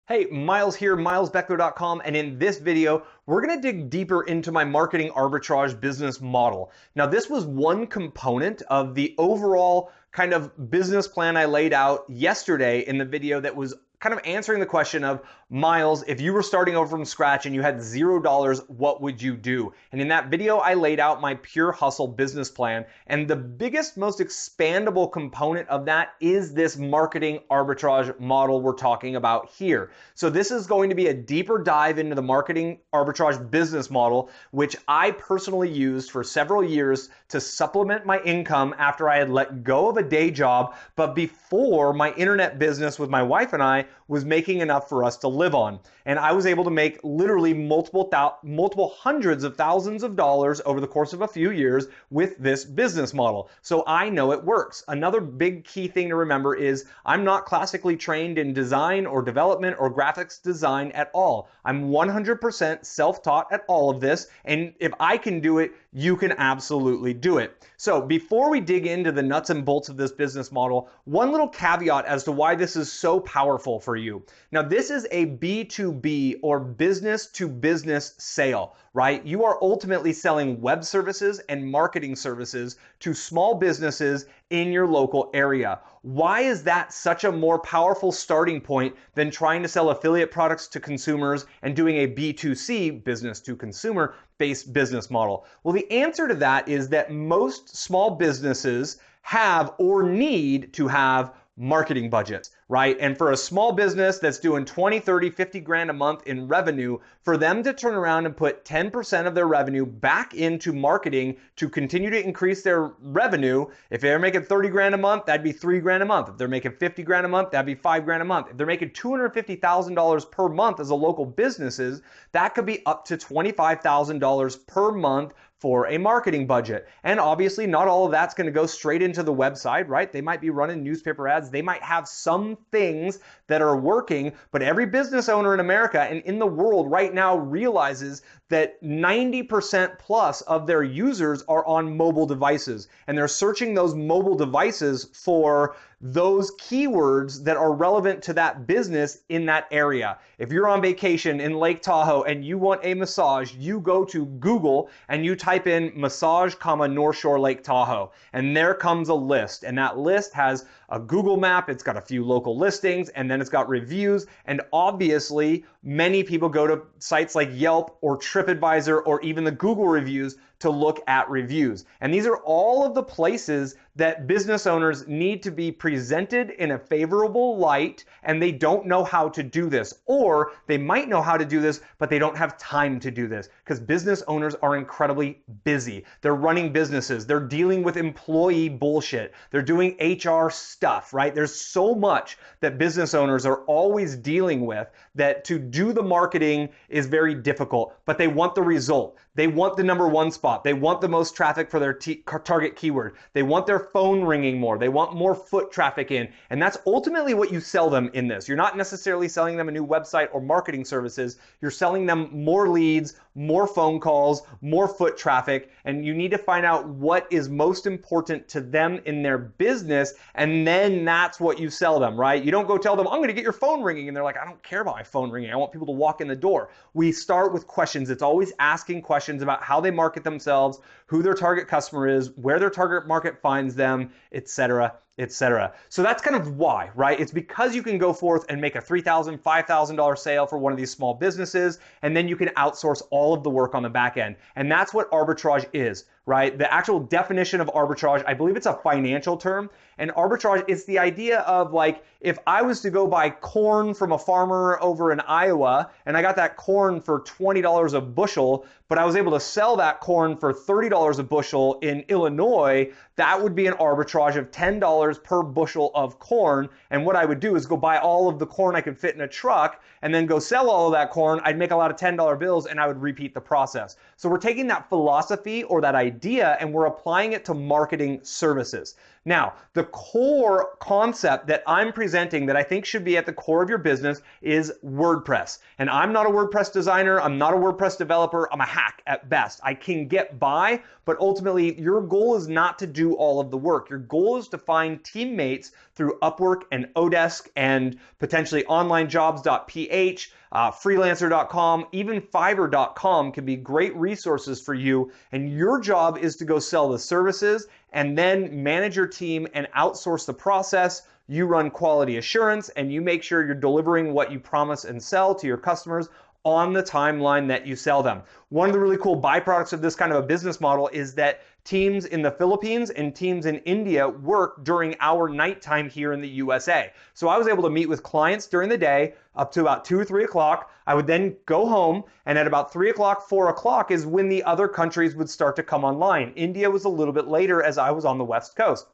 Hey, Miles here, milesbeckler.com, and in this video, we're gonna dig deeper into my marketing arbitrage business model. Now, this was one component of the overall kind of business plan I laid out yesterday in the video that was kind of answering the question of, Miles, if you were starting over from scratch and you had $0, what would you do? And in that video, I laid out my pure hustle business plan. And the biggest, most expandable component of that is this marketing arbitrage model we're talking about here. So this is going to be a deeper dive into the marketing arbitrage business model, which I personally used for several years to supplement my income after I had let go of a day job, but before my internet business with my wife and I was making enough for us to live on. And I was able to make literally multiple hundreds of thousands of dollars over the course of a few years with this business model. So I know it works. Another big key thing to remember is I'm not classically trained in design or development or graphics design at all. I'm 100% self-taught at all of this. And if I can do it, you can absolutely do it. So before we dig into the nuts and bolts of this business model, one little caveat as to why this is so powerful for you. Now, this is a B2B or business to business sale, right? You are ultimately selling web services and marketing services to small businesses in your local area. Why is that such a more powerful starting point than trying to sell affiliate products to consumers and doing a B2C, business to consumer based business model? Well, the answer to that is that most small businesses have or need to have marketing budgets, right? And for a small business that's doing 20, 30, 50 grand a month in revenue, for them to turn around and put 10% of their revenue back into marketing to continue to increase their revenue, if they're making 30 grand a month, that'd be 3 grand a month. If they're making 50 grand a month, that'd be 5 grand a month. If they're making $250,000 per month as a local businesses, that could be up to $25,000 per month for a marketing budget. And obviously not all of that's going to go straight into the website, right? They might be running newspaper ads. They might have some things that are working, but every business owner in America and in the world right now realizes that 90% plus of their users are on mobile devices, and they're searching those mobile devices for those keywords that are relevant to that business in that area. If you're on vacation in Lake Tahoe and you want a massage, you go to Google and you type in massage, North Shore Lake Tahoe, and there comes a list, and that list has a Google map, it's got a few local listings, and then it's got reviews, and obviously many people go to sites like Yelp or TripAdvisor or even the Google reviews to look at reviews. And these are all of the places that business owners need to be presented in a favorable light, and they don't know how to do this. Or they might know how to do this, but they don't have time to do this because business owners are incredibly busy. They're running businesses. They're dealing with employee bullshit. They're doing HR stuff, right? There's so much that business owners are always dealing with that to do the marketing is very difficult, but they want the result. They want the number one spot. They want the most traffic for their target keyword. They want their phone ringing more. They want more foot traffic in. And that's ultimately what you sell them in this. You're not necessarily selling them a new website or marketing services. You're selling them more leads, more phone calls, more foot traffic, and you need to find out what is most important to them in their business, and then that's what you sell them, right? You don't go tell them, I'm gonna get your phone ringing, and they're like, I don't care about my phone ringing. I want people to walk in the door. We start with questions. It's always asking questions about how they market themselves, who their target customer is, where their target market finds them, etc., etc. So that's kind of why, right? It's because you can go forth and make a $3,000, $5,000 sale for one of these small businesses, and then you can outsource all of the work on the back end. And that's what arbitrage is, right? The actual definition of arbitrage, I believe it's a financial term, and arbitrage is the idea of like, if I was to go buy corn from a farmer over in Iowa, and I got that corn for $20 a bushel, but I was able to sell that corn for $30 a bushel in Illinois, that would be an arbitrage of $10 per bushel of corn. And what I would do is go buy all of the corn I could fit in a truck and then go sell all of that corn. I'd make a lot of $10 bills and I would repeat the process. So we're taking that philosophy or that idea and we're applying it to marketing services. Now, the core concept that I'm presenting that I think should be at the core of your business is WordPress. And I'm not a WordPress designer. I'm not a WordPress developer. I'm a hack at best. I can get by, but ultimately your goal is not to do all of the work. Your goal is to find teammates through Upwork and Odesk and potentially onlinejobs.ph, freelancer.com, even fiverr.com can be great resources for you. And your job is to go sell the services and then manage your team and outsource the process. You run quality assurance and you make sure you're delivering what you promise and sell to your customers on the timeline that you sell them. One of the really cool byproducts of this kind of a business model is that teams in the Philippines and teams in India work during our nighttime here in the USA. So I was able to meet with clients during the day up to about 2 or 3 o'clock. I would then go home, and at about 3 o'clock, 4 o'clock is when the other countries would start to come online. India was a little bit later as I was on the West Coast.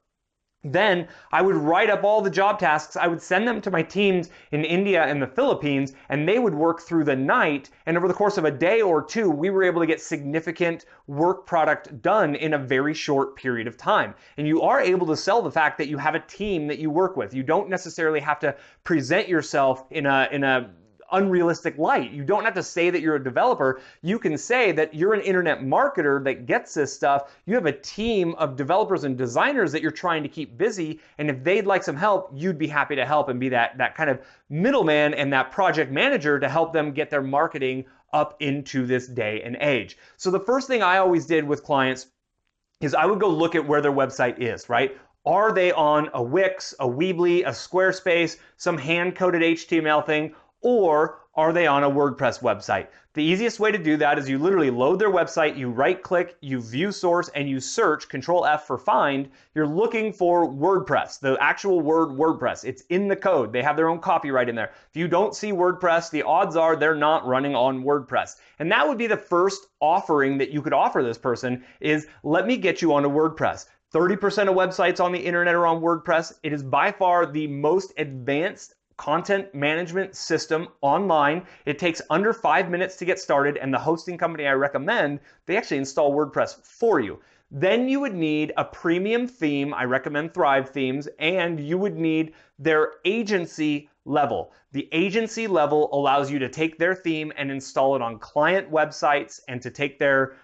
Then I would write up all the job tasks. I would send them to my teams in India and the Philippines, and they would work through the night. And over the course of a day or two, we were able to get significant work product done in a very short period of time. And you are able to sell the fact that you have a team that you work with. You don't necessarily have to present yourself in a unrealistic light. You don't have to say that you're a developer. You can say that you're an internet marketer that gets this stuff. You have a team of developers and designers that you're trying to keep busy. And if they'd like some help, you'd be happy to help and be that kind of middleman and that project manager to help them get their marketing up into this day and age. So the first thing I always did with clients is I would go look at where their website is, right? Are they on a Wix, a Weebly, a Squarespace, some hand-coded HTML thing? Or are they on a WordPress website? The easiest way to do that is you literally load their website, you right click, you view source, and you search, Control F for find. You're looking for WordPress, the actual word WordPress. It's in the code. They have their own copyright in there. If you don't see WordPress, the odds are they're not running on WordPress. And that would be the first offering that you could offer this person is, let me get you onto WordPress. 30% of websites on the internet are on WordPress. It is by far the most advanced content management system online. It takes under 5 minutes to get started, and the hosting company I recommend, they actually install WordPress for you. Then you would need a premium theme. I recommend Thrive Themes, and you would need their agency level. The agency level allows you to take their theme and install it on client websites and to take their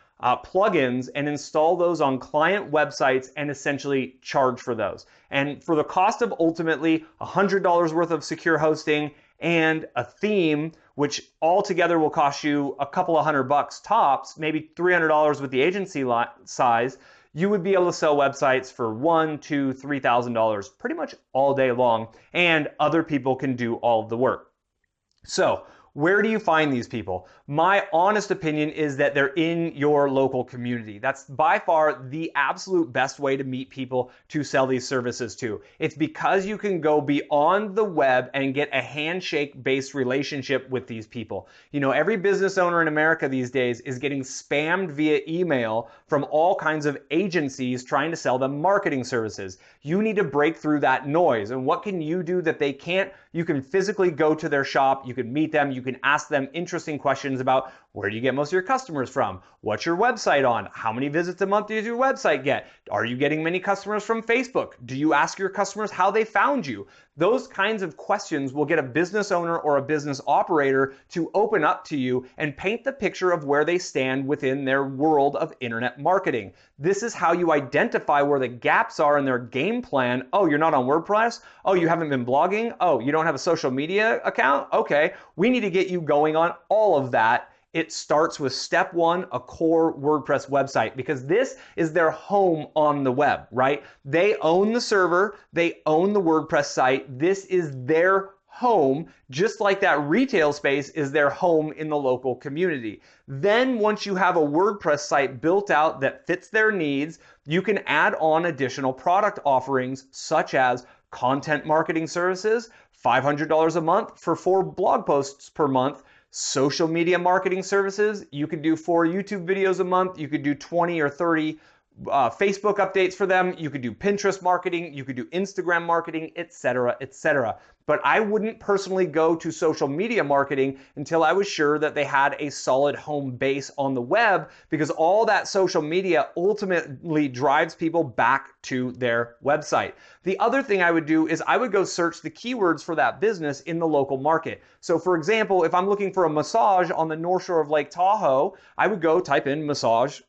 plugins and install those on client websites and essentially charge for those. And for the cost of ultimately $100 worth of secure hosting and a theme, which altogether will cost you a couple of $100 tops, maybe $300 with the agency size, you would be able to sell websites for $1,000, $2,000, $3,000 pretty much all day long, and other people can do all of the work. So, where do you find these people? My honest opinion is that they're in your local community. That's by far the absolute best way to meet people to sell these services to. It's because you can go beyond the web and get a handshake-based relationship with these people. You know, every business owner in America these days is getting spammed via email from all kinds of agencies trying to sell them marketing services. You need to break through that noise. And what can you do that they can't? You can physically go to their shop, you can meet them, you can ask them interesting questions about where do you get most of your customers from? What's your website on? How many visits a month does your website get? Are you getting many customers from Facebook? Do you ask your customers how they found you? Those kinds of questions will get a business owner or a business operator to open up to you and paint the picture of where they stand within their world of internet marketing. This is how you identify where the gaps are in their game plan. Oh, you're not on WordPress? Oh, you haven't been blogging? Oh, you don't have a social media account? Okay, we need to get you going on all of that. It starts with step one, a core WordPress website, because this is their home on the web, right? They own the server, they own the WordPress site. This is their home, just like that retail space is their home in the local community. Then once you have a WordPress site built out that fits their needs, you can add on additional product offerings such as content marketing services, $500 a month for 4 blog posts per month, social media marketing services. You could do 4 YouTube videos a month. You could do 20 or 30 Facebook updates for them. You could do Pinterest marketing. You could do Instagram marketing, etc., etc. But I wouldn't personally go to social media marketing until I was sure that they had a solid home base on the web, because all that social media ultimately drives people back to their website. The other thing I would do is I would go search the keywords for that business in the local market. So for example, if I'm looking for a massage on the North Shore of Lake Tahoe, I would go type in massage,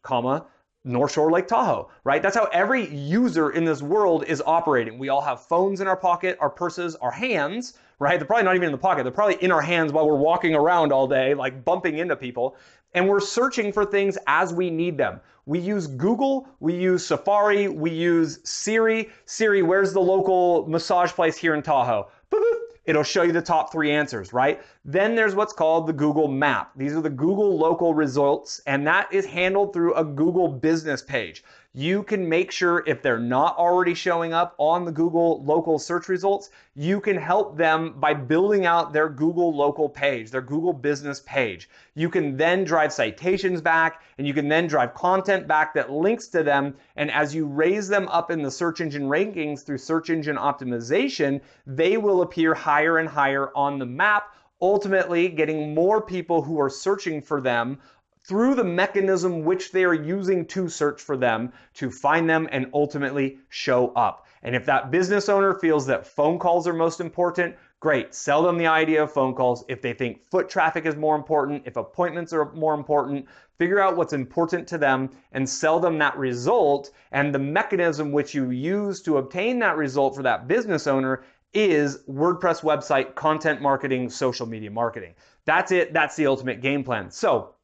North Shore Lake Tahoe, right? That's how every user in this world is operating. We all have phones in our pocket, our purses, our hands, right? They're probably not even in the pocket. They're probably in our hands while we're walking around all day, like bumping into people. And we're searching for things as we need them. We use Google, we use Safari, we use Siri. Siri, where's the local massage place here in Tahoe? Boop, boop. It'll show you the top 3 answers, right? Then there's what's called the Google Map. These are the Google local results, and that is handled through a Google business page. You can make sure if they're not already showing up on the Google local search results, you can help them by building out their Google local page, their Google business page. You can then drive citations back, and you can then drive content back that links to them. And as you raise them up in the search engine rankings through search engine optimization, they will appear higher and higher on the map, ultimately getting more people who are searching for them through the mechanism which they are using to search for them to find them and ultimately show up. And if that business owner feels that phone calls are most important, great, sell them the idea of phone calls. If they think foot traffic is more important, if appointments are more important, figure out what's important to them and sell them that result. And the mechanism which you use to obtain that result for that business owner is WordPress website, content marketing, social media marketing. That's it. That's the ultimate game plan. So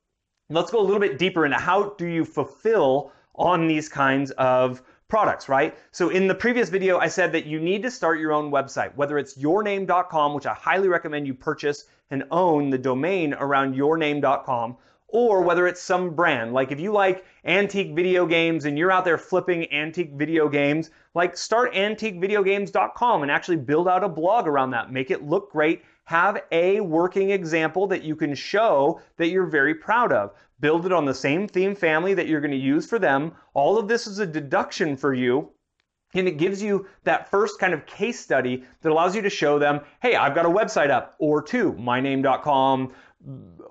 let's go a little bit deeper into how do you fulfill on these kinds of products, right? So in the previous video, I said that you need to start your own website, whether it's yourname.com, which I highly recommend you purchase and own the domain around yourname.com, or whether it's some brand. Like if you like antique video games and you're out there flipping antique video games, like start antiquevideogames.com and actually build out a blog around that. Make it look great. Have a working example that you can show that you're very proud of. Build it on the same theme family that you're going to use for them. All of this is a deduction for you. And it gives you that first kind of case study that allows you to show them, hey, I've got a website up, or two, myname.com,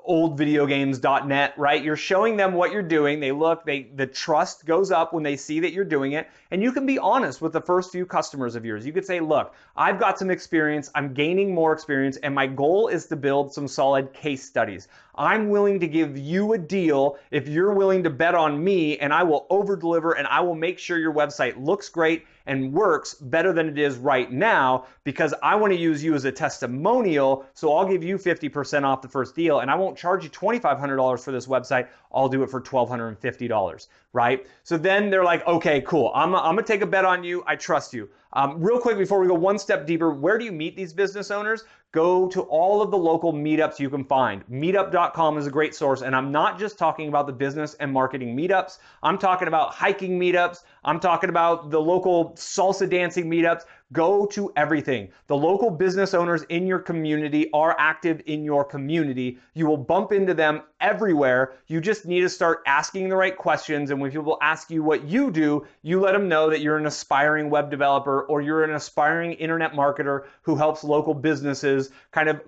oldvideogames.net, right? You're showing them what you're doing. They look, the trust goes up when they see that you're doing it. And you can be honest with the first few customers of yours. You could say, look, I've got some experience, I'm gaining more experience, and my goal is to build some solid case studies. I'm willing to give you a deal if you're willing to bet on me, and I will over deliver and I will make sure your website looks great and works better than it is right now, because I want to use you as a testimonial. So I'll give you 50% off the first deal, and I won't charge you $2,500 for this website. I'll do it for $1,250, right? So then they're like, okay, cool. I'm gonna take a bet on you. I trust you. Real quick, before we go one step deeper, where do you meet these business owners? Go to all of the local meetups you can find. Meetup.com is a great source, and I'm not just talking about the business and marketing meetups. I'm talking about hiking meetups. I'm talking about the local salsa dancing meetups. Go to everything. The local business owners in your community are active in your community. You will bump into them everywhere. You just need to start asking the right questions. And when people ask you what you do, you let them know that you're an aspiring web developer or you're an aspiring internet marketer who helps local businesses kind of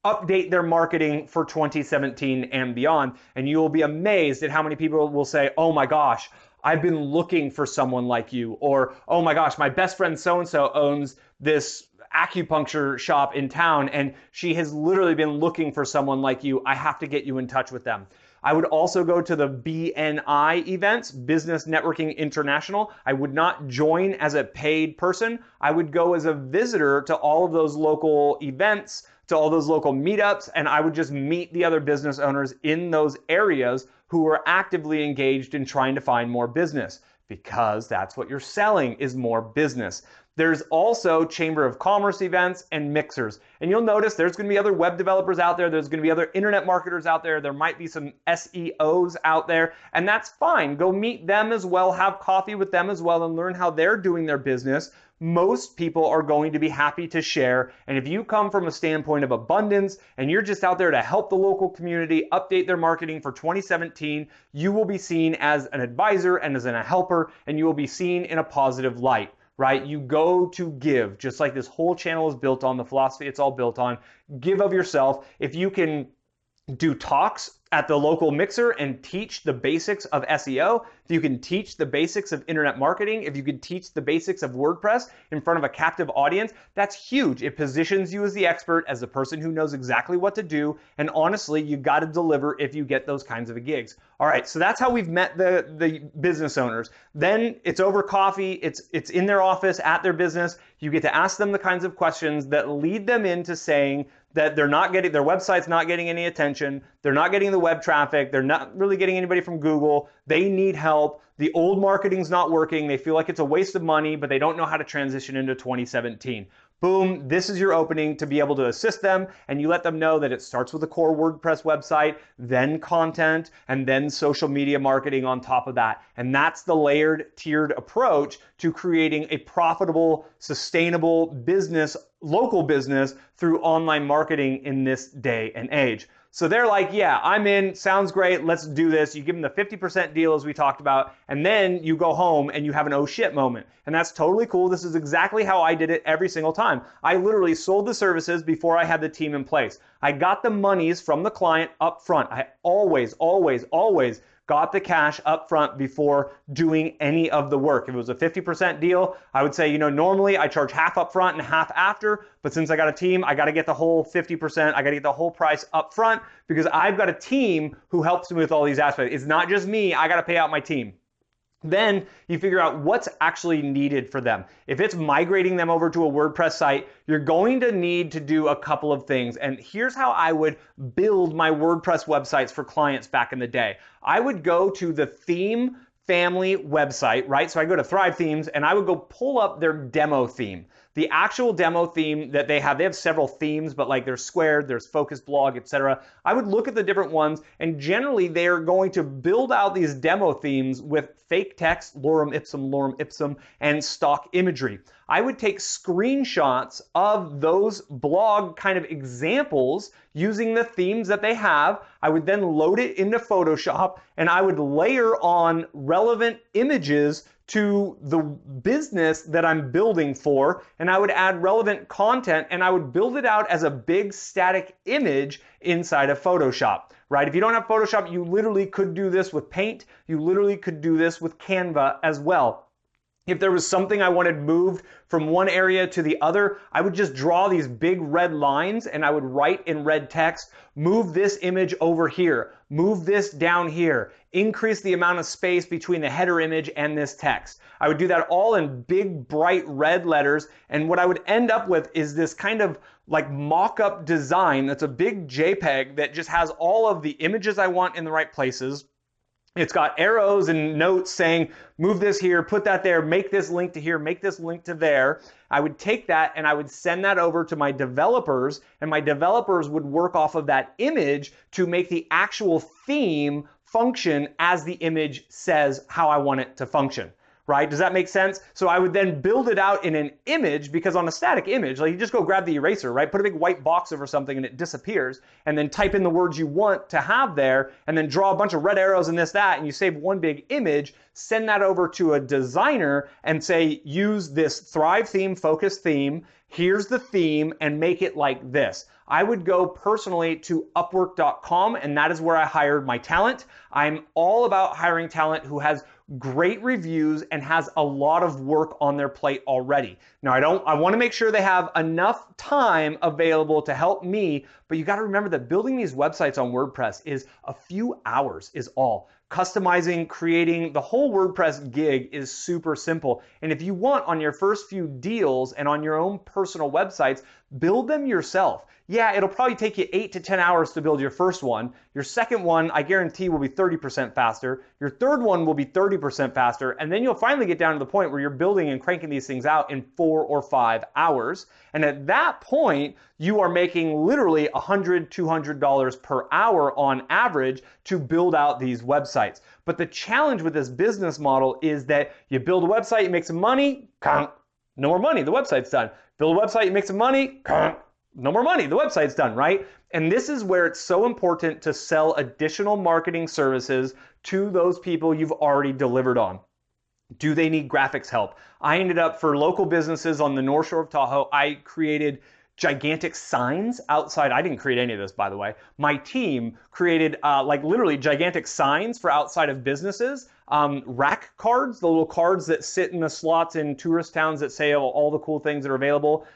update their marketing for 2017 and beyond. And you will be amazed at how many people will say, oh my gosh, I've been looking for someone like you, or, oh my gosh, my best friend so-and-so owns this acupuncture shop in town and she has literally been looking for someone like you. I have to get you in touch with them. I would also go to the BNI events, Business Networking International. I would not join as a paid person. I would go as a visitor to all of those local events, to all those local meetups, and I would just meet the other business owners in those areas who are actively engaged in trying to find more business, because that's what you're selling, is more business. There's also Chamber of Commerce events and mixers. And you'll notice there's going to be other web developers out there. There's going to be other internet marketers out there. There might be some SEOs out there, and that's fine. Go meet them as well, have coffee with them as well, and learn how they're doing their business. most people are going to be happy to share. And if you come from a standpoint of abundance and you're just out there to help the local community update their marketing for 2017, you will be seen as an advisor and as a helper, and you will be seen in a positive light, right? You go to give, just like this whole channel is built on, the philosophy it's all built on. Give of yourself. If you can do talks at the local mixer and teach the basics of SEO, if you can teach the basics of internet marketing, if you can teach the basics of WordPress in front of a captive audience, that's huge. It positions you as the expert, as the person who knows exactly what to do. And honestly, you got to deliver if you get those kinds of gigs. All right, so that's how we've met the business owners. Then it's over coffee, it's in their office at their business. You get to ask them the kinds of questions that lead them into saying that their website's not getting any attention, they're not getting the web traffic, they're not really getting anybody from Google, they need help, the old marketing's not working, they feel like it's a waste of money, but they don't know how to transition into 2017. Boom, this is your opening to be able to assist them, and you let them know that it starts with a core WordPress website, then content, and then social media marketing on top of that. And that's the layered, tiered approach to creating a profitable, sustainable business, local business through online marketing in this day and age. So they're like, yeah, I'm in, sounds great, let's do this. You give them the 50% deal as we talked about, and then you go home and you have an oh shit moment. And that's totally cool. This is exactly how I did it every single time. I literally sold the services before I had the team in place. I got the monies from the client up front. I always got the cash up front before doing any of the work. If it was a 50% deal, I would say, normally I charge half up front and half after, but since I got a team, I got to get the whole 50%, I got to get the whole price up front because I've got a team who helps me with all these aspects. It's not just me, I got to pay out my team. Then you figure out what's actually needed for them. If it's migrating them over to a WordPress site, you're going to need to do a couple of things. And here's how I would build my WordPress websites for clients back in the day. I would go to the theme family website, right? So I go to Thrive Themes and I would go pull up their demo theme. The actual demo theme that they have several themes, but like there's Squared, there's Focus Blog, etc. I would look at the different ones, and generally they're going to build out these demo themes with fake text, lorem ipsum, and stock imagery. I would take screenshots of those blog kind of examples using the themes that they have. I would then load it into Photoshop, and I would layer on relevant images to the business that I'm building for, and I would add relevant content, and I would build it out as a big static image inside of Photoshop, right? If you don't have Photoshop, you literally could do this with Paint. You literally could do this with Canva as well. If there was something I wanted moved from one area to the other, I would just draw these big red lines and I would write in red text, move this image over here, move this down here, increase the amount of space between the header image and this text. I would do that all in big, bright red letters, and what I would end up with is this kind of like mock-up design that's a big JPEG that just has all of the images I want in the right places. It's got arrows and notes saying, move this here, put that there, make this link to here, make this link to there. I would take that and I would send that over to my developers, and my developers would work off of that image to make the actual theme function as the image says how I want it to function. Right? Does that make sense? So I would then build it out in an image, because on a static image, like you just go grab the eraser, right? Put a big white box over something and it disappears, and then type in the words you want to have there, and then draw a bunch of red arrows and this, that, and you save one big image, send that over to a designer and say, use this Thrive theme, Focus theme, here's the theme, and make it like this. I would go personally to Upwork.com, and that is where I hired my talent. I'm all about hiring talent who has great reviews and has a lot of work on their plate already. Now, I want to make sure they have enough time available to help me, but you got to remember that building these websites on WordPress is a few hours is all. Customizing, creating the whole WordPress gig is super simple. And if you want, on your first few deals and on your own personal websites, build them yourself. Yeah, it'll probably take you 8 to 10 hours to build your first one. Your second one, I guarantee, will be 30% faster. Your third one will be 30% faster. And then you'll finally get down to the point where you're building and cranking these things out in 4 or 5 hours. And at that point, you are making literally $100, $200 per hour on average to build out these websites. But the challenge with this business model is that you build a website, you make some money, no more money, the website's done. Build a website, you make some money, no more money, the website's done, right? And this is where it's so important to sell additional marketing services to those people you've already delivered on. Do they need graphics help? I ended up, for local businesses on the North Shore of Tahoe, I created gigantic signs outside. I didn't create any of this, by the way. My team created like literally gigantic signs for outside of businesses. Rack cards, the little cards that sit in the slots in tourist towns that say all the cool things that are available.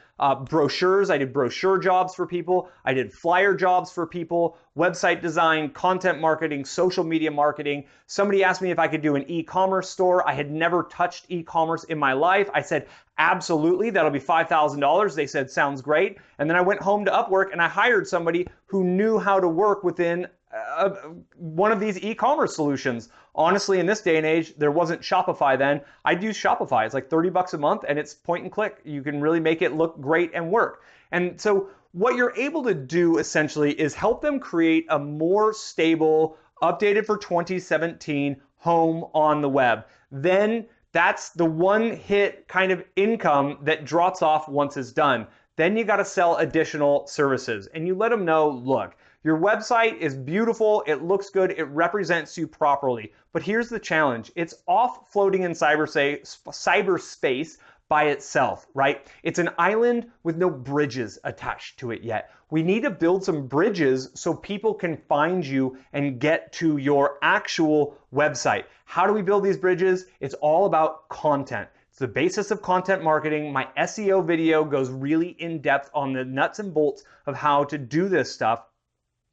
Brochures, I did brochure jobs for people. I did flyer jobs for people, website design, content marketing, social media marketing. Somebody asked me if I could do an e-commerce store. I had never touched e-commerce in my life. I said, absolutely, that'll be $5,000. They said, sounds great. And then I went home to Upwork and I hired somebody who knew how to work within one of these e-commerce solutions. Honestly, in this day and age, there wasn't Shopify then. I'd use Shopify. It's like $30 a month and it's point and click. You can really make it look great and work. And so what you're able to do essentially is help them create a more stable, updated for 2017 home on the web. Then that's the one hit kind of income that drops off once it's done. Then you got to sell additional services and you let them know, look, your website is beautiful, it looks good, it represents you properly. But here's the challenge. It's off floating in cyberspace by itself, right? It's an island with no bridges attached to it yet. We need to build some bridges so people can find you and get to your actual website. How do we build these bridges? It's all about content. It's the basis of content marketing. My SEO video goes really in depth on the nuts and bolts of how to do this stuff.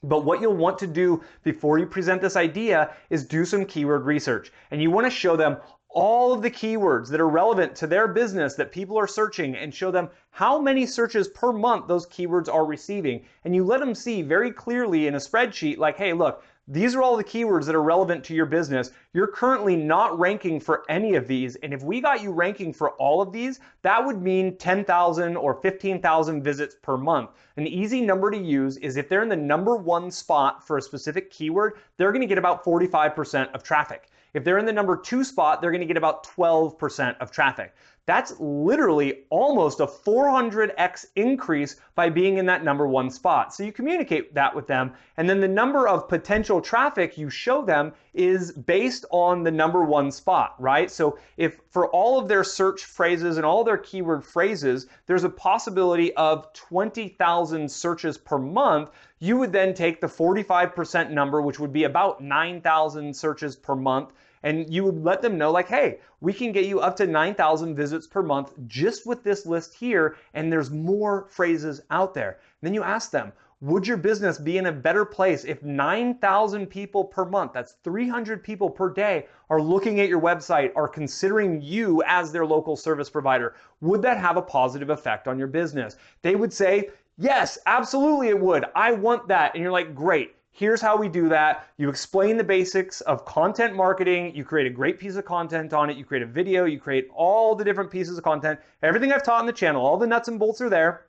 But what you'll want to do before you present this idea is do some keyword research. And you want to show them all of the keywords that are relevant to their business that people are searching and show them how many searches per month those keywords are receiving. And you let them see very clearly in a spreadsheet like, hey, look, these are all the keywords that are relevant to your business. You're currently not ranking for any of these. And if we got you ranking for all of these, that would mean 10,000 or 15,000 visits per month. An easy number to use is if they're in the #1 spot for a specific keyword, they're going to get about 45% of traffic. If they're in the #2 spot, they're going to get about 12% of traffic. That's literally almost a 400x increase by being in that #1 spot. So you communicate that with them, and then the number of potential traffic you show them is based on the #1 spot, right? So if for all of their search phrases and all their keyword phrases, there's a possibility of 20,000 searches per month, you would then take the 45% number, which would be about 9,000 searches per month, and you would let them know like, hey, we can get you up to 9,000 visits per month just with this list here, and there's more phrases out there. And then you ask them, would your business be in a better place if 9,000 people per month, that's 300 people per day, are looking at your website, are considering you as their local service provider? Would that have a positive effect on your business? They would say, yes, absolutely it would. I want that. And you're like, great. Here's how we do that. You explain the basics of content marketing. You create a great piece of content on it. You create a video. You create all the different pieces of content. Everything I've taught on the channel, all the nuts and bolts are there.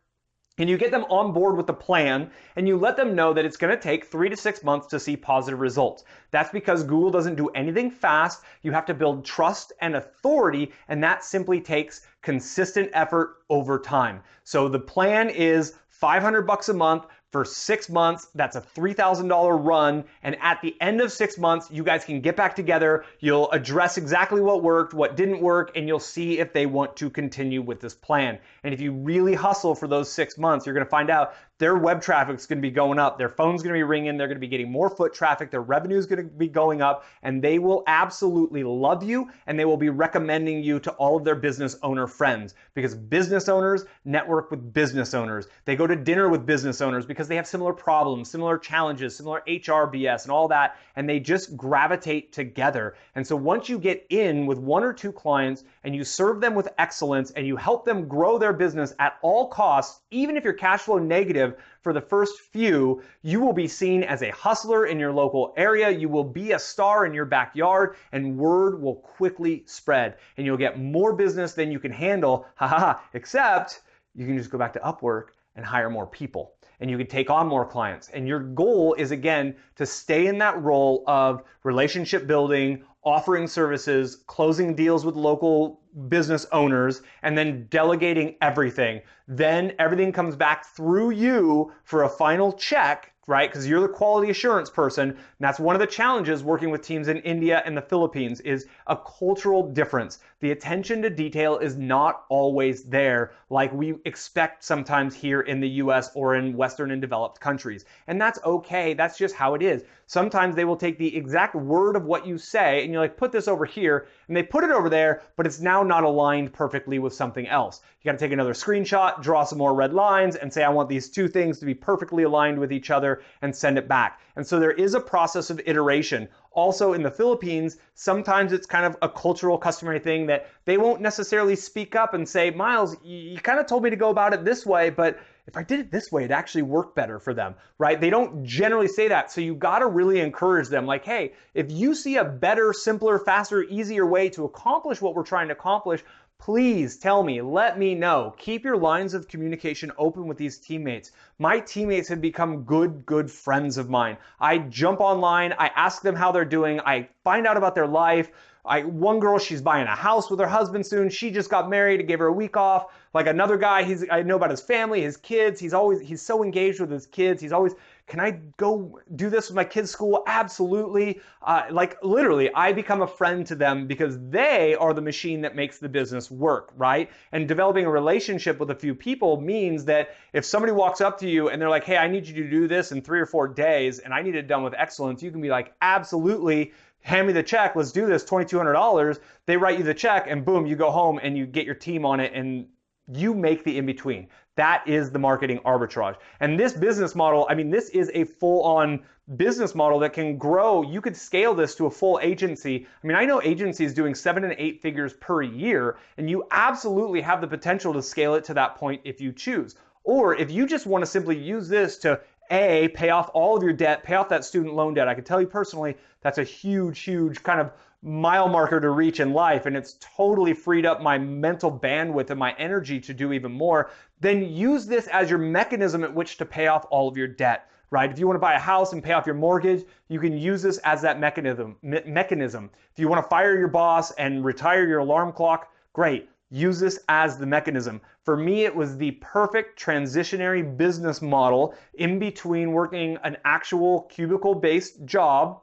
And you get them on board with the plan, and you let them know that it's going to take 3 to 6 months to see positive results. That's because Google doesn't do anything fast. You have to build trust and authority, and that simply takes consistent effort over time. So the plan is $500 a month for 6 months. That's a $3,000 run. And at the end of 6 months, you guys can get back together. You'll address exactly what worked, what didn't work, and you'll see if they want to continue with this plan. And if you really hustle for those 6 months, you're going to find out their web traffic's going to be going up. Their phone's going to be ringing. They're going to be getting more foot traffic. Their revenue is going to be going up, and they will absolutely love you, and they will be recommending you to all of their business owner friends, because business owners network with business owners. They go to dinner with business owners because they have similar problems, similar challenges, similar HR BS and all that, and they just gravitate together. And so once you get in with 1 or 2 clients and you serve them with excellence and you help them grow their business at all costs, even if you're cash flow negative for the first few, you will be seen as a hustler in your local area. You will be a star in your backyard, and word will quickly spread, and you'll get more business than you can handle. Except you can just go back to Upwork and hire more people. and you can take on more clients. And your goal is, again, to stay in that role of relationship building, offering services, closing deals with local business owners, and then delegating everything. Then everything comes back through you for a final check, right? Because you're the quality assurance person. And that's one of the challenges working with teams in India and the Philippines, is a cultural difference. The attention to detail is not always there like we expect sometimes here in the US or in Western and developed countries. And that's okay. That's just how it is. Sometimes they will take the exact word of what you say and you're like, put this over here, and they put it over there, but it's now not aligned perfectly with something else. You got to take another screenshot, draw some more red lines, and say, I want these two things to be perfectly aligned with each other, and send it back. And so there is a process of iteration. Also in the Philippines, sometimes it's kind of a cultural, customary thing that they won't necessarily speak up and say, Miles, you kind of told me to go about it this way, but if I did it this way, it actually worked better for them, right? They don't generally say that. So you got to really encourage them, like, hey, if you see a better, simpler, faster, easier way to accomplish what we're trying to accomplish, please tell me, let me know. Keep your lines of communication open with these teammates. My teammates have become good friends of mine. I jump online, I ask them how they're doing, I find out about their life. One girl, she's buying a house with her husband soon. She just got married. It gave her a week off. Like another guy, I know about his family, his kids. He's so engaged with his kids. He's always, can I go do this with my kids' school? Absolutely. Like literally, I become a friend to them because they are the machine that makes the business work, right? And developing a relationship with a few people means that if somebody walks up to you and they're like, hey, I need you to do this in 3 or 4 days and I need it done with excellence, you can be like, absolutely. Hand me the check, let's do this, $2,200. They write you the check and boom, you go home and you get your team on it and you make the in-between. That is the marketing arbitrage. And this business model, I mean, this is a full-on business model that can grow. You could scale this to a full agency. I mean, I know agencies doing 7 and 8 figures per year, and you absolutely have the potential to scale it to that point if you choose. Or if you just want to simply use this to pay off all of your debt, pay off that student loan debt. I can tell you personally, that's a huge kind of mile marker to reach in life, and it's totally freed up my mental bandwidth and my energy to do even more. Then use this as your mechanism at which to pay off all of your debt, right? If you want to buy a house and pay off your mortgage, you can use this as that mechanism. If you want to fire your boss and retire your alarm clock, great. Use this as the mechanism. For me, it was the perfect transitionary business model in between working an actual cubicle-based job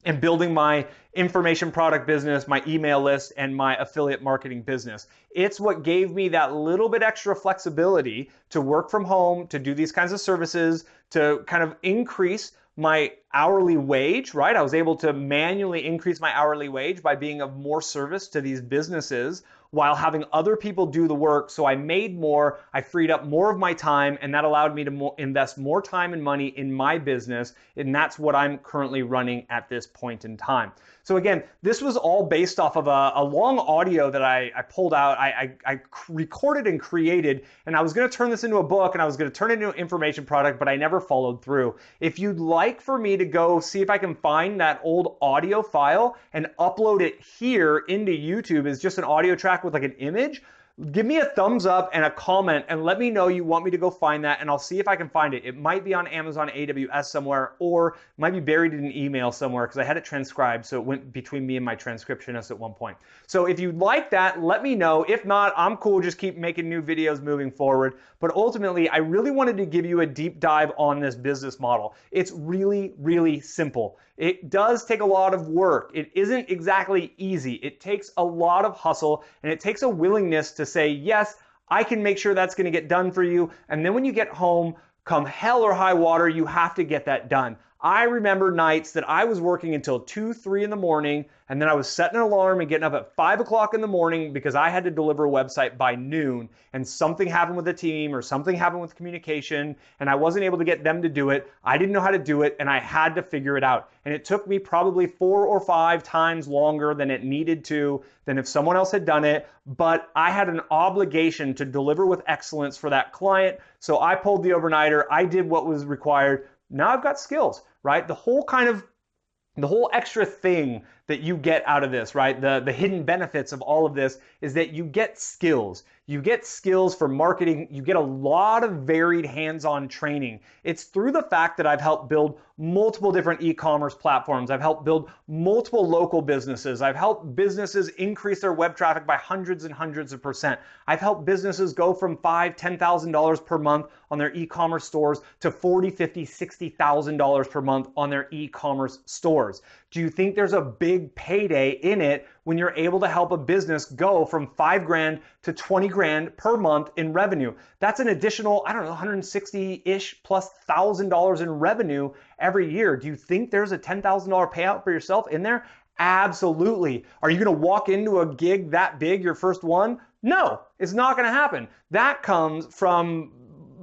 and building my information product business, my email list, and my affiliate marketing business. It's what gave me that little bit extra flexibility to work from home, to do these kinds of services, to kind of increase my hourly wage, right? I was able to manually increase my hourly wage by being of more service to these businesses while having other people do the work. So I made more, I freed up more of my time, and that allowed me to invest more time and money in my business. And that's what I'm currently running at this point in time. So again, this was all based off of a long audio that I pulled out. I recorded and created, and I was going to turn this into a book and I was going to turn it into an information product, but I never followed through. If you'd like for me to go see if I can find that old audio file and upload it here into YouTube as just an audio track with like an image, give me a thumbs up and a comment and let me know you want me to go find that, and I'll see if I can find it. It might be on Amazon AWS somewhere, or it might be buried in an email somewhere because I had it transcribed, so it went between me and my transcriptionist at one point. So if you'd like that, let me know. If not, I'm cool. Just keep making new videos moving forward. But ultimately, I really wanted to give you a deep dive on this business model. It's really simple. It does take a lot of work. It isn't exactly easy. It takes a lot of hustle, and it takes a willingness to say, yes, I can make sure that's going to get done for you. And then when you get home, come hell or high water, you have to get that done. I remember nights that I was working until 2, 3 in the morning, and then I was setting an alarm and getting up at 5 o'clock in the morning because I had to deliver a website by noon, and something happened with the team or something happened with communication, and I wasn't able to get them to do it. I didn't know how to do it, and I had to figure it out. And it took me probably 4 or 5 times longer than it needed to, than if someone else had done it, but I had an obligation to deliver with excellence for that client, so I pulled the overnighter. I did what was required. Now I've got skills, right? The whole extra thing that you get out of this, right? The hidden benefits of all of this is that you get skills. You get skills for marketing. You get a lot of varied hands-on training. It's through the fact that I've helped build multiple different e-commerce platforms. I've helped build multiple local businesses. I've helped businesses increase their web traffic by hundreds and hundreds of %. I've helped businesses go from $5,000, $10,000 per month on their e-commerce stores to $40,000, $50,000, $60,000 per month on their e-commerce stores. Do you think there's a big payday in it when you're able to help a business go from $5,000 to $20,000 per month in revenue? That's an additional, I don't know, 160-ish plus $1,000 in revenue every year. Do you think there's a $10,000 payout for yourself in there? Absolutely. Are you going to walk into a gig that big, your first one? No, it's not going to happen. That comes from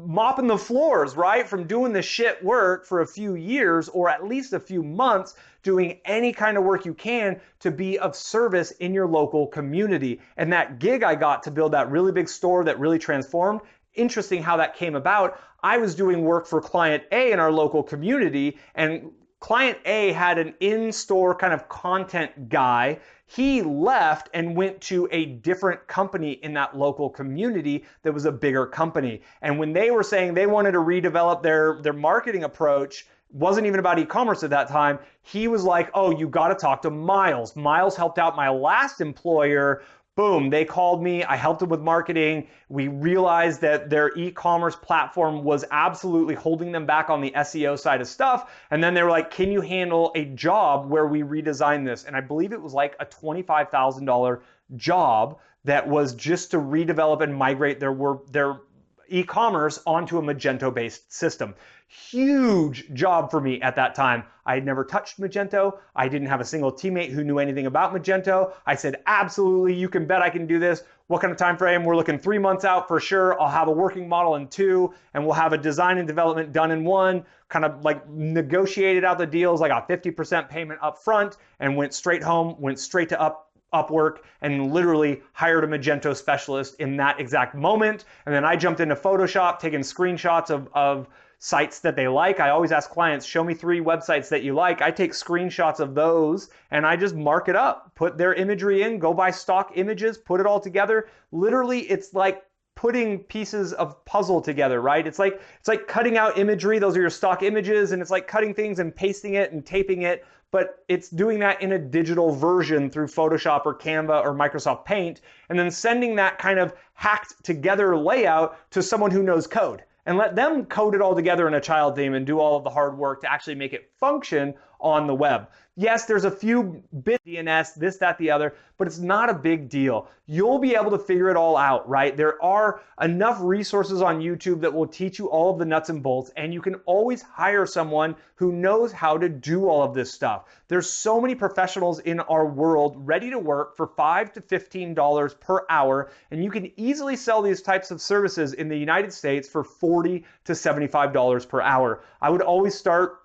mopping the floors, right? From doing the shit work for a few years or at least a few months, doing any kind of work you can to be of service in your local community. And that gig I got to build that really big store that really transformed, interesting how that came about. I was doing work for client A in our local community, and client A had an in-store kind of content guy. He left and went to a different company in that local community that was a bigger company. And when they were saying they wanted to redevelop their marketing approach, wasn't even about e-commerce at that time, he was like, oh, you got to talk to Miles. Miles helped out my last employer. Boom, they called me, I helped them with marketing. We realized that their e-commerce platform was absolutely holding them back on the SEO side of stuff. And then they were like, can you handle a job where we redesign this? And I believe it was like a $25,000 job that was just to redevelop and migrate their e-commerce onto a Magento-based system. Huge job for me at that time. I had never touched Magento. I didn't have a single teammate who knew anything about Magento. I said, absolutely, you can bet I can do this. What kind of time frame? We're looking 3 months out for sure. I'll have a working model in 2, and we'll have a design and development done in 1. Kind of like negotiated out the deals. I got 50% payment up front and went straight home, went straight to Upwork, and literally hired a Magento specialist in that exact moment. And then I jumped into Photoshop, taking screenshots of sites that they like. I always ask clients, show me 3 websites that you like. I take screenshots of those and I just mark it up, put their imagery in, go buy stock images, put it all together. Literally, it's like putting pieces of puzzle together, right? It's like cutting out imagery. Those are your stock images, and it's like cutting things and pasting it and taping it, but it's doing that in a digital version through Photoshop or Canva or Microsoft Paint, and then sending that kind of hacked together layout to someone who knows code and let them code it all together in a child theme and do all of the hard work to actually make it function on the web. Yes, there's a few bit DNS, this, that, the other, but it's not a big deal. You'll be able to figure it all out, right? There are enough resources on YouTube that will teach you all of the nuts and bolts, and you can always hire someone who knows how to do all of this stuff. There's so many professionals in our world ready to work for $5 to $15 per hour, and you can easily sell these types of services in the United States for $40 to $75 per hour. I would always start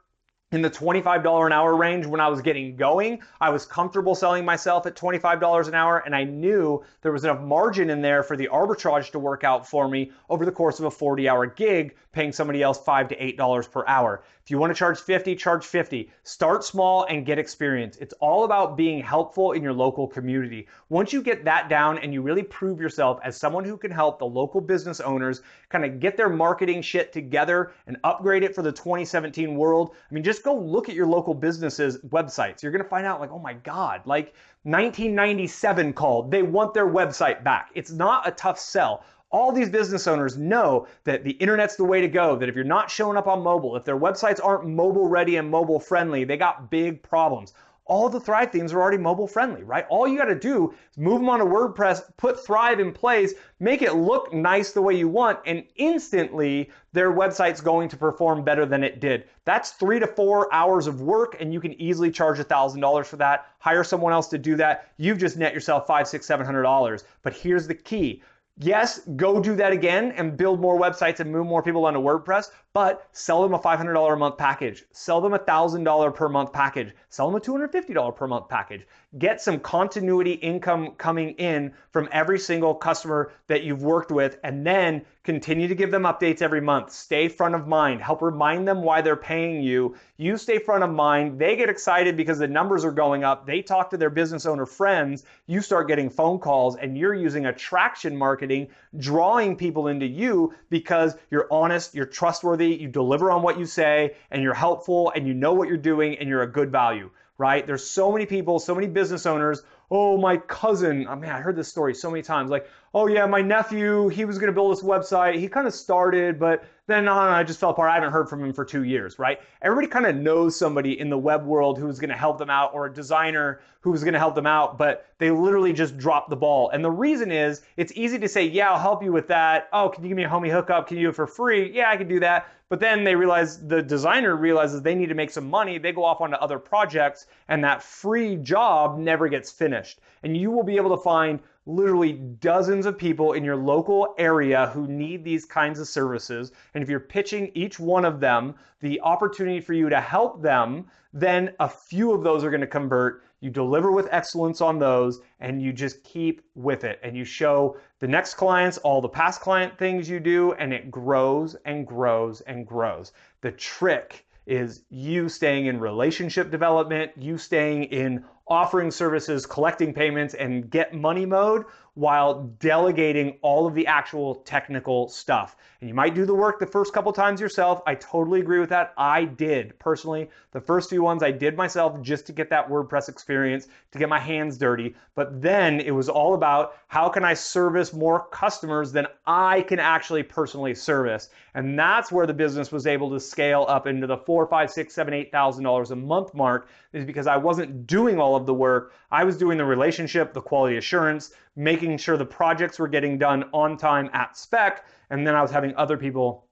in the $25 an hour range when I was getting going. I was comfortable selling myself at $25 an hour, and I knew there was enough margin in there for the arbitrage to work out for me over the course of a 40-hour gig, paying somebody else $5 to $8 per hour. If you want to charge 50, charge 50. Start small and get experience. It's all about being helpful in your local community. Once you get that down and you really prove yourself as someone who can help the local business owners kind of get their marketing shit together and upgrade it for the 2017 world, I mean, just go look at your local businesses' websites. You're going to find out like, oh my God, like 1997 called. They want their website back. It's not a tough sell. All these business owners know that the internet's the way to go, that if you're not showing up on mobile, if their websites aren't mobile ready and mobile friendly, they got big problems. All the Thrive themes are already mobile friendly, right? All you got to do is move them onto WordPress, put Thrive in place, make it look nice the way you want, and instantly their website's going to perform better than it did. That's 3 to 4 hours of work, and you can easily charge $1,000 for that. Hire someone else to do that. You've just net yourself $500, $600, $700. But here's the key. Yes, go do that again and build more websites and move more people onto WordPress, but sell them a $500 a month package, sell them a $1,000 per month package, sell them a $250 per month package. Get some continuity income coming in from every single customer that you've worked with, and then continue to give them updates every month. Stay front of mind. Help remind them why they're paying you. You stay front of mind. They get excited because the numbers are going up. They talk to their business owner friends. You start getting phone calls, and you're using attraction marketing, drawing people into you because you're honest, you're trustworthy, you deliver on what you say, and you're helpful, and you know what you're doing, and you're a good value. Right? There's so many people, so many business owners. Oh, my cousin, I mean, I heard this story so many times. Like, oh yeah, my nephew, he was going to build this website. He kind of started, but then I just fell apart. I haven't heard from him for 2 years, right? Everybody kind of knows somebody in the web world who's going to help them out, or a designer who's going to help them out, but they literally just dropped the ball. And the reason is, it's easy to say, yeah, I'll help you with that. Oh, can you give me a homie hookup? Can you do it for free? Yeah, I can do that. But then they realize, the designer realizes they need to make some money. They go off onto other projects, and that free job never gets finished. And you will be able to find literally dozens of people in your local area who need these kinds of services. And if you're pitching each one of them the opportunity for you to help them, then a few of those are going to convert. You deliver with excellence on those, and you just keep with it. And you show the next clients all the past client things you do, and it grows and grows and grows. The trick is you staying in relationship development, you staying in offering services, collecting payments, and get money mode, while delegating all of the actual technical stuff. And you might do the work the first couple times yourself. I totally agree with that. I did personally. The first few ones I did myself just to get that WordPress experience, to get my hands dirty. But then it was all about, how can I service more customers than I can actually personally service? And that's where the business was able to scale up into the $4,000, $5,000, $6,000, $7,000, $8,000 a month mark, is because I wasn't doing all of the work. I was doing the relationship, the quality assurance, making sure the projects were getting done on time at spec, and then I was having other people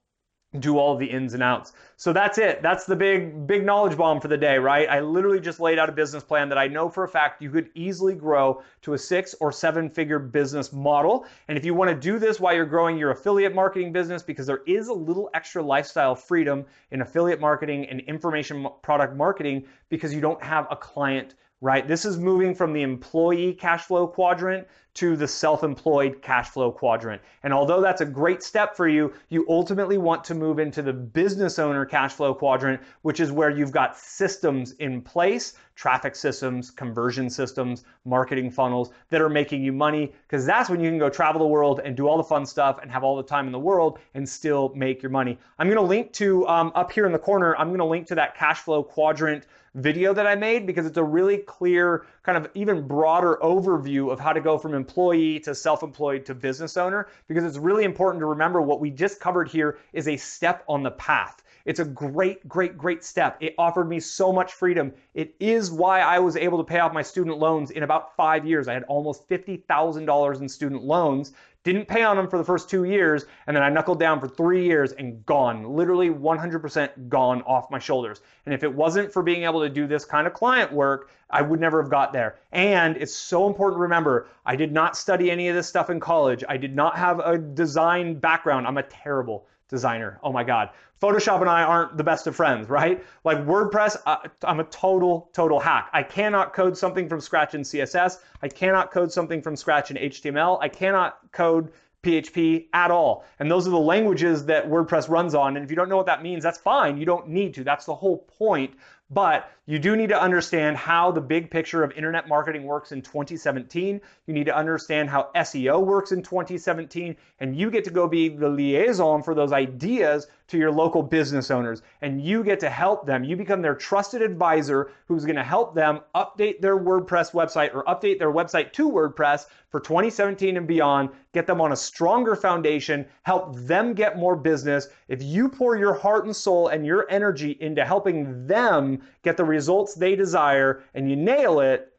do all of the ins and outs. So that's it. That's the big knowledge bomb for the day, right? I literally just laid out a business plan that I know for a fact you could easily grow to a 6 or 7 figure business model. And if you want to do this while you're growing your affiliate marketing business, because there is a little extra lifestyle freedom in affiliate marketing and information product marketing, because you don't have a client, right? This is moving from the employee cash flow quadrant to the self-employed cash flow quadrant. And although that's a great step for you, you ultimately want to move into the business owner cash flow quadrant, which is where you've got systems in place, traffic systems, conversion systems, marketing funnels that are making you money, because that's when you can go travel the world and do all the fun stuff and have all the time in the world and still make your money. I'm going to link to, up here in the corner, I'm going to link to that cash flow quadrant video that I made, because it's a really clear, kind of even broader overview of how to go from employee to self-employed to business owner, because it's really important to remember what we just covered here is a step on the path. It's a great, great, great step. It offered me so much freedom. It is why I was able to pay off my student loans in about 5 years. I had almost $50,000 in student loans. Didn't pay on them for the first 2 years, and then I knuckled down for 3 years and gone, literally 100% gone off my shoulders. And if it wasn't for being able to do this kind of client work, I would never have got there. And it's so important to remember, I did not study any of this stuff in college. I did not have a design background. I'm a terrible designer. Oh my God. Photoshop and I aren't the best of friends, right? Like WordPress, I'm a total hack. I cannot code something from scratch in CSS. I cannot code something from scratch in HTML. I cannot code PHP at all. And those are the languages that WordPress runs on. And if you don't know what that means, that's fine. You don't need to. That's the whole point. But you do need to understand how the big picture of internet marketing works in 2017. You need to understand how SEO works in 2017. And you get to go be the liaison for those ideas to your local business owners. And you get to help them. You become their trusted advisor who's going to help them update their WordPress website, or update their website to WordPress for 2017 and beyond, get them on a stronger foundation, help them get more business. If you pour your heart and soul and your energy into helping them get the results they desire, and you nail it,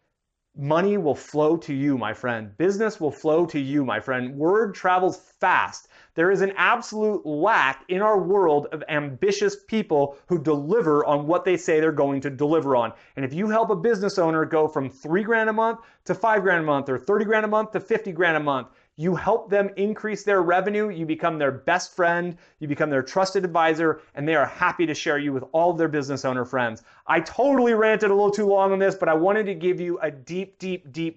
money will flow to you, my friend. Business will flow to you, my friend. Word travels fast. There is an absolute lack in our world of ambitious people who deliver on what they say they're going to deliver on. And if you help a business owner go from $3 grand a month to $5 grand a month, or $30 grand a month to $50 grand a month, You help them increase their revenue, you become their best friend, you become their trusted advisor, and they are happy to share you with all of their business owner friends. I totally ranted a little too long on this, but I wanted to give you a deep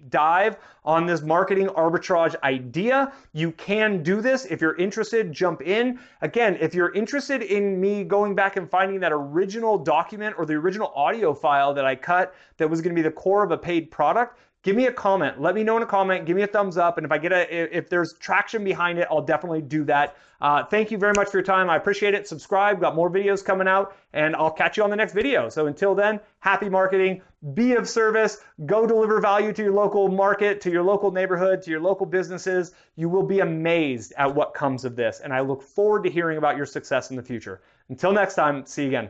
dive on this marketing arbitrage idea. You can do this. If you're interested, jump in. Again, if you're interested in me going back and finding that original document or the original audio file that I cut that was going to be the core of a paid product, give me a comment. Let me know in a comment. Give me a thumbs up. And if there's traction behind it, I'll definitely do that. Thank you very much for your time. I appreciate it. Subscribe. Got more videos coming out, and I'll catch you on the next video. So until then, happy marketing. Be of service. Go deliver value to your local market, to your local neighborhood, to your local businesses. You will be amazed at what comes of this. And I look forward to hearing about your success in the future. Until next time, see you again.